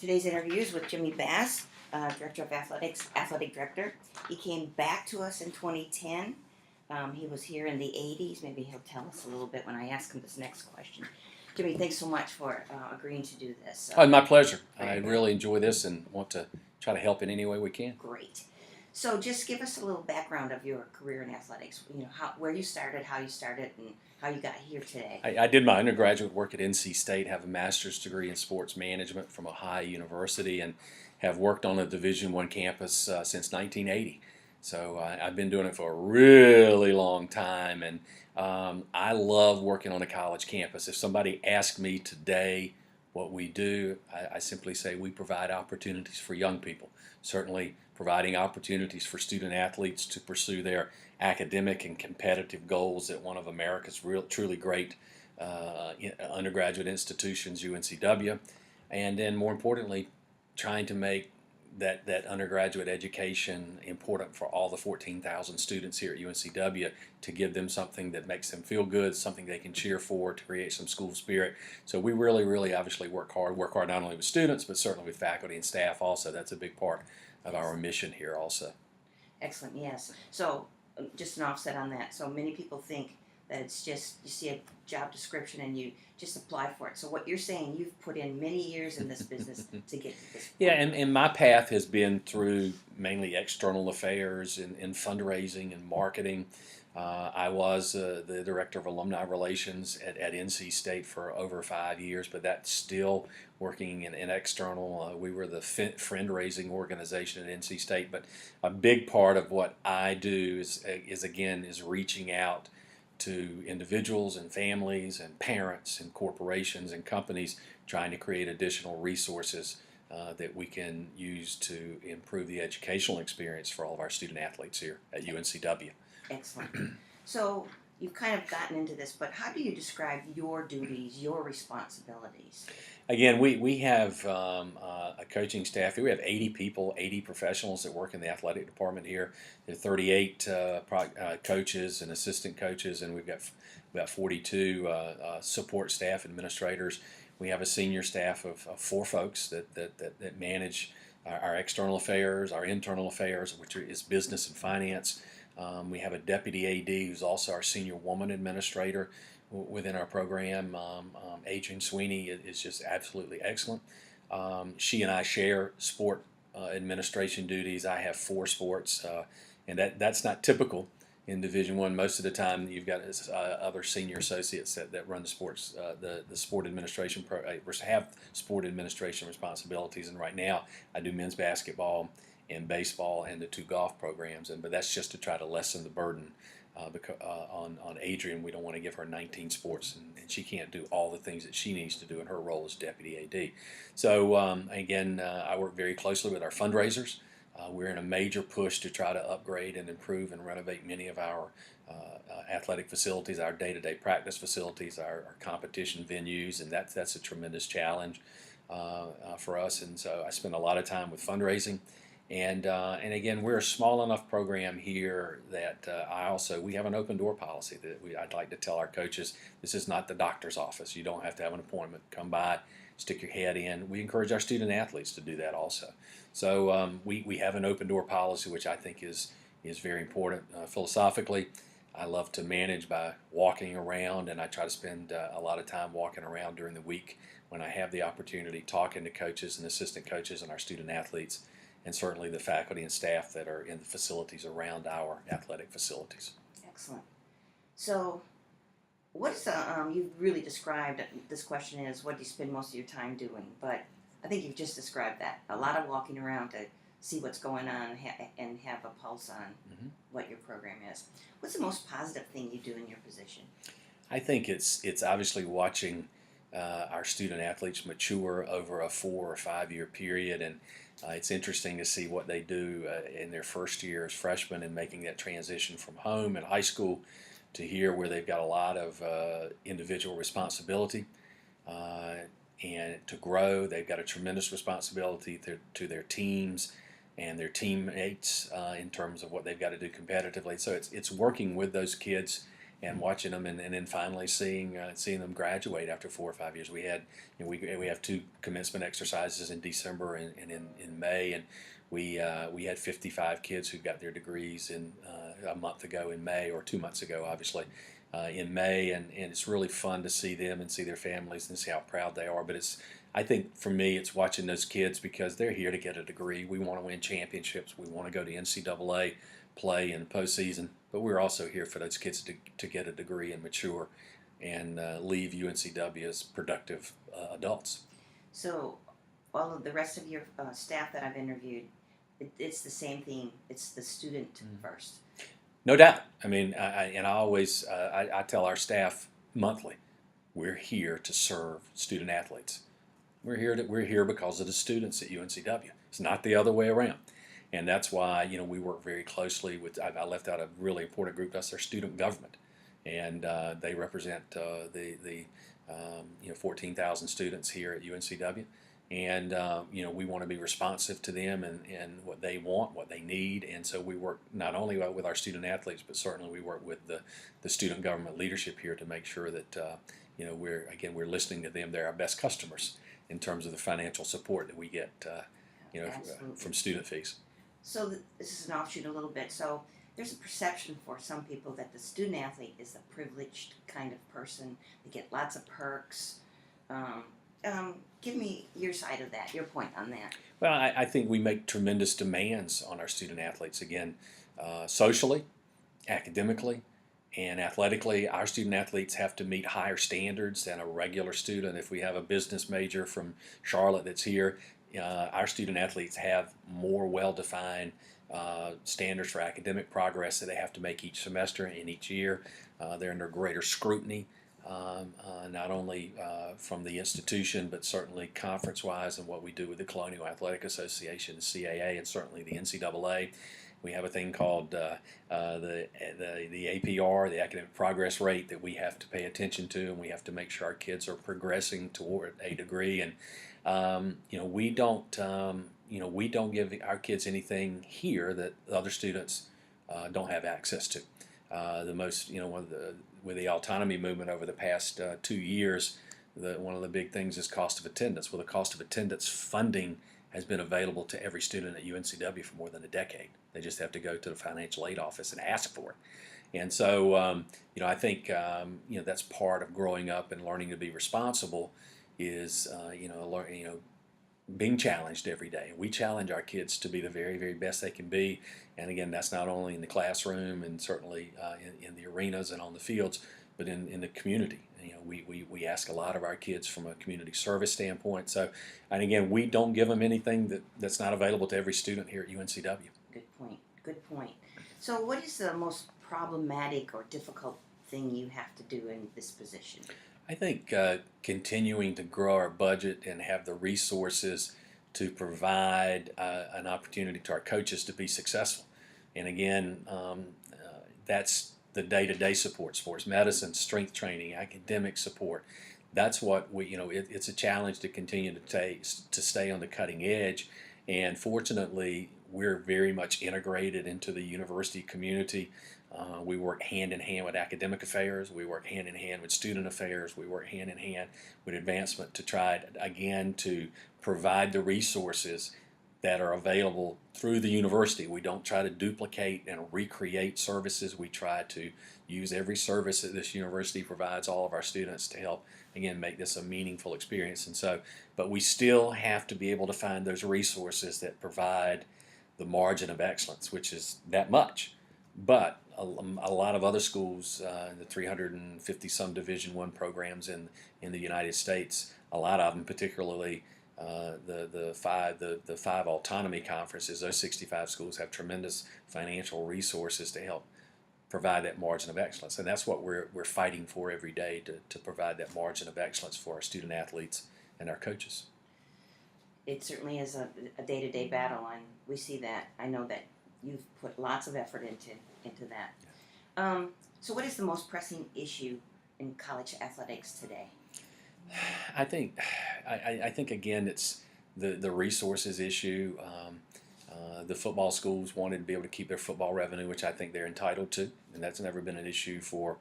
Today's interview is with Jimmy Bass, Director of Athletics, Athletic Director. He came back to us in 2010. He was here in the 80s. Maybe he'll tell us a little bit when I ask him this next question. Jimmy, thanks so much for agreeing to do this. My pleasure. I really enjoy this and want to try to help in any way we can. Great. So just give us a little background of your career in athletics. Where you started, how you started, and how you got here today. I did my undergraduate work at NC State, have a master's degree in sports management from Ohio University, and have worked on a Division I campus since 1980. So I've been doing it for a really long time, and I love working on a college campus. If somebody asked me today what we do, I simply say we provide opportunities for young people, certainly providing opportunities for student athletes to pursue their academic and competitive goals at one of America's truly great undergraduate institutions, UNCW, and then more importantly, trying to make that undergraduate education important for all the 14,000 students here at UNCW, to give them something that makes them feel good, something they can cheer for, to create some school spirit. So we really obviously work hard not only with students, but certainly with faculty and staff also. That's a big part of our mission here also. Excellent, yes. So just an offset on that. So many people think that it's just, you see a job description and you just apply for it. So what you're saying, you've put in many years in this business to get to this point. Yeah, and my path has been through mainly external affairs and fundraising and marketing. I was the director of alumni relations at NC State for over 5 years, but that's still working in external. We were the friend-raising organization at NC State, but a big part of what I do is reaching out to individuals and families and parents and corporations and companies, trying to create additional resources that we can use to improve the educational experience for all of our student athletes here at UNCW. Excellent. So you've kind of gotten into this, but how do you describe your duties, your responsibilities? Again, we have a coaching staff here. We have 80 people, 80 professionals that work in the athletic department here. There are 38 coaches and assistant coaches, and we've got 42 support staff administrators. We have a senior staff of 4 folks that manage our external affairs, our internal affairs, which is business and finance. We have a deputy AD who's also our senior woman administrator within our program. Adrian Sweeney is just absolutely excellent. She and I share sport administration duties. I have 4 sports, and that's not typical in Division I. Most of the time, you've got other senior associates that run the sports, the sport administration have sport administration responsibilities. And right now, I do men's basketball and baseball and the 2 golf programs, but that's just to try to lessen the burden on Adrian. We don't want to give her 19 sports, and she can't do all the things that she needs to do in her role as deputy AD. So again, I work very closely with our fundraisers. We're in a major push to try to upgrade and improve and renovate many of our athletic facilities, our day-to-day practice facilities, our competition venues, and that's a tremendous challenge for us. And so I spend a lot of time with fundraising. And again, we're a small enough program here that we have an open door policy that I'd like to tell our coaches, this is not the doctor's office. You don't have to have an appointment. Come by, stick your head in. We encourage our student athletes to do that also. So we have an open door policy, which I think is very important. Philosophically, I love to manage by walking around, and I try to spend a lot of time walking around during the week when I have the opportunity, talking to coaches and assistant coaches and our student athletes, and certainly the faculty and staff that are in the facilities around our athletic facilities. Excellent. So what's you've really described, this question is, what do you spend most of your time doing? But I think you've just described that. A lot of walking around to see what's going on and have a pulse on what your program is. What's the most positive thing you do in your position? I think it's obviously watching our student athletes mature over a 4 or 5 year period, and it's interesting to see what they do in their first year as freshmen, and making that transition from home and high school to here, where they've got a lot of individual responsibility and to grow. They've got a tremendous responsibility to their teams and their teammates in terms of what they've got to do competitively. So it's working with those kids and watching them, and then finally seeing them graduate after 4 or 5 years. We have two commencement exercises in December and in May, and we had 55 kids who got their degrees in a month ago in May, or 2 months ago, obviously. In May, and it's really fun to see them and see their families and see how proud they are. But I think for me, it's watching those kids because they're here to get a degree. We want to win championships. We want to go to NCAA play in the postseason. But we're also here for those kids to get a degree and mature and leave UNCW as productive adults. So, all of the rest of your staff that I've interviewed, it's the same theme. It's the student first. No doubt. I mean, I tell our staff monthly, we're here to serve student athletes. We're here because of the students at UNCW. It's not the other way around, and that's why we work very closely with. I left out a really important group. That's our student government, and they represent the 14,000 students here at UNCW. And we want to be responsive to them and what they want, what they need, and so we work not only with our student athletes, but certainly we work with the student government leadership here to make sure that we're listening to them. They're our best customers in terms of the financial support that we get from student fees. So this is an offshoot a little bit. So there's a perception for some people that the student athlete is a privileged kind of person. They get lots of perks. Give me your side of that, your point on that. Well, I think we make tremendous demands on our student athletes. Again, socially, academically, and athletically, our student athletes have to meet higher standards than a regular student. If we have a business major from Charlotte that's here, our student athletes have more well-defined standards for academic progress that they have to make each semester and each year. They're under greater scrutiny. Not only from the institution, but certainly conference-wise and what we do with the Colonial Athletic Association, the CAA, and certainly the NCAA. We have a thing called the APR, the academic progress rate, that we have to pay attention to, and we have to make sure our kids are progressing toward a degree. And we don't give our kids anything here that other students don't have access to. With the autonomy movement over the past 2 years, one of the big things is cost of attendance. Well, the cost of attendance funding has been available to every student at UNCW for more than a decade. They just have to go to the financial aid office and ask for it. And so, I think that's part of growing up and learning to be responsible is being challenged every day. We challenge our kids to be the very, very best they can be. And again, that's not only in the classroom and certainly in the arenas and on the fields, but in the community. We ask a lot of our kids from a community service standpoint. So, and again, we don't give them anything that's not available to every student here at UNCW. Good point. Good point. So, what is the most problematic or difficult thing you have to do in this position? I think continuing to grow our budget and have the resources to provide an opportunity to our coaches to be successful. And again, that's the day-to-day support, sports medicine, strength training, academic support. That's what it's a challenge to continue to stay on the cutting edge. And fortunately, we're very much integrated into the university community. We work hand in hand with academic affairs. We work hand in hand with student affairs. We work hand in hand with advancement to try, again, to provide the resources that are available through the university. We don't try to duplicate and recreate services. We try to use every service that this university provides all of our students to help, again, make this a meaningful experience. And so, but we still have to be able to find those resources that provide the margin of excellence, which is that much. But a lot of other schools, the 350 some Division I programs in the United States, a lot of them, particularly the five autonomy conferences, those 65 schools have tremendous financial resources to help provide that margin of excellence, and that's what we're fighting for every day, to provide that margin of excellence for our student athletes and our coaches. It certainly is a day-to-day battle, and we see that. I know that you've put lots of effort into that. So what is the most pressing issue in college athletics today? I think again, it's the resources issue. The football schools wanted to be able to keep their football revenue, which I think they're entitled to, and that's never been an issue for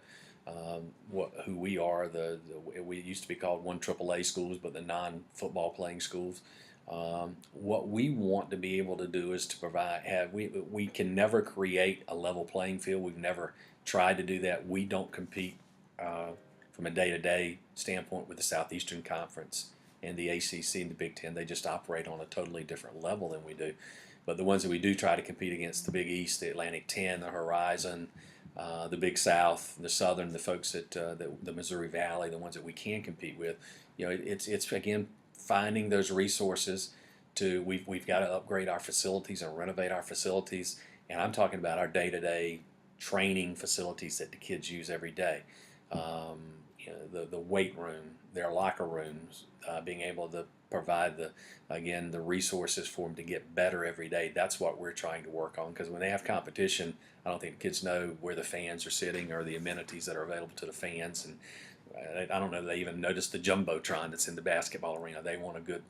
who we are. We used to be called 1 AAA schools, but the non-football playing schools. What we want to be able to do is to we can never create a level playing field. We've never tried to do that. We don't compete from a day-to-day standpoint with the Southeastern Conference and the ACC and the Big Ten. They just operate on a totally different level than we do. But the ones that we do try to compete against, the Big East, the Atlantic 10, the Horizon, the Big South, the Southern, the folks at the Missouri Valley, the ones that we can compete with, it's again finding those resources. We've got to upgrade our facilities and renovate our facilities, and I'm talking about our day-to-day training facilities that the kids use every day. The weight room, their locker rooms, being able to provide the resources for them to get better every day. That's what we're trying to work on, because when they have competition, I don't think the kids know where the fans are sitting or the amenities that are available to the fans. And I don't know if they even notice the jumbotron that's in the basketball arena. They want a good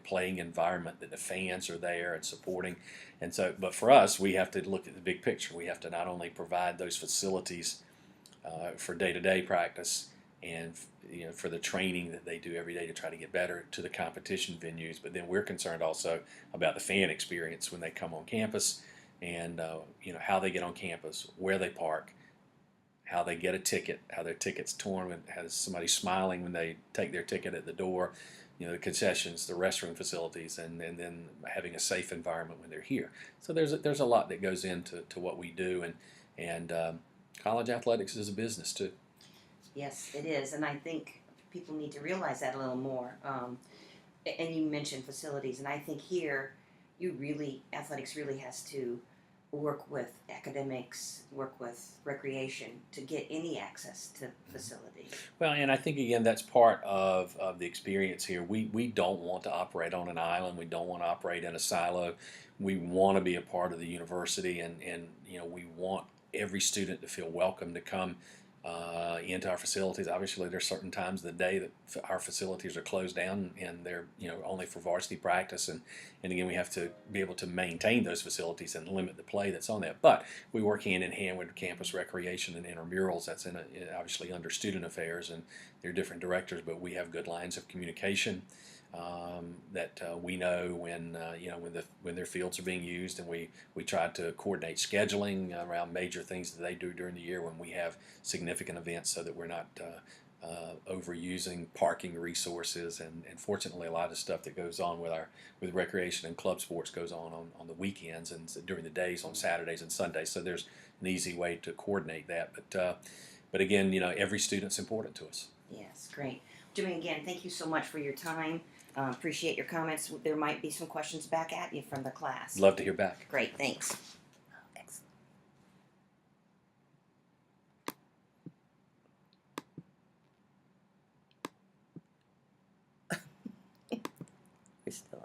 playing environment that the fans are there and supporting. And so, but for us, we have to look at the big picture. We have to not only provide those facilities for day-to-day practice and for the training that they do every day to try to get better to the competition venues, but then we're concerned also about the fan experience when they come on campus, and how they get on campus, where they park, how they get a ticket, how their ticket's torn, has somebody smiling when they take their ticket at the door, the concessions, the restroom facilities, and then having a safe environment when they're here. So there's a lot that goes into what we do, and college athletics is a business too. Yes, it is, and I think people need to realize that a little more. And you mentioned facilities, and I think here, athletics really has to work with academics, work with recreation to get any access to facilities. Well, and I think again that's part of the experience here. We don't want to operate on an island. We don't want to operate in a silo. We want to be a part of the university, and we want every student to feel welcome to come into our facilities. Obviously, there's certain times of the day that our facilities are closed down, and they're only for varsity practice, and again we have to be able to maintain those facilities and limit the play that's on that. But we work hand in hand with campus recreation and intramurals. That's obviously under student affairs, and there are different directors, but we have good lines of communication. That we know when their fields are being used, and we try to coordinate scheduling around major things that they do during the year when we have significant events, so that we're not overusing parking resources. And fortunately, a lot of stuff that goes on with recreation and club sports goes on the weekends and during the days on Saturdays and Sundays. So there's an easy way to coordinate that. But again, every student's important to us. Yes, great. Jimmy, again, thank you so much for your time. Appreciate your comments. There might be some questions back at you from the class. Love to hear back. Great, thanks. Excellent. We're still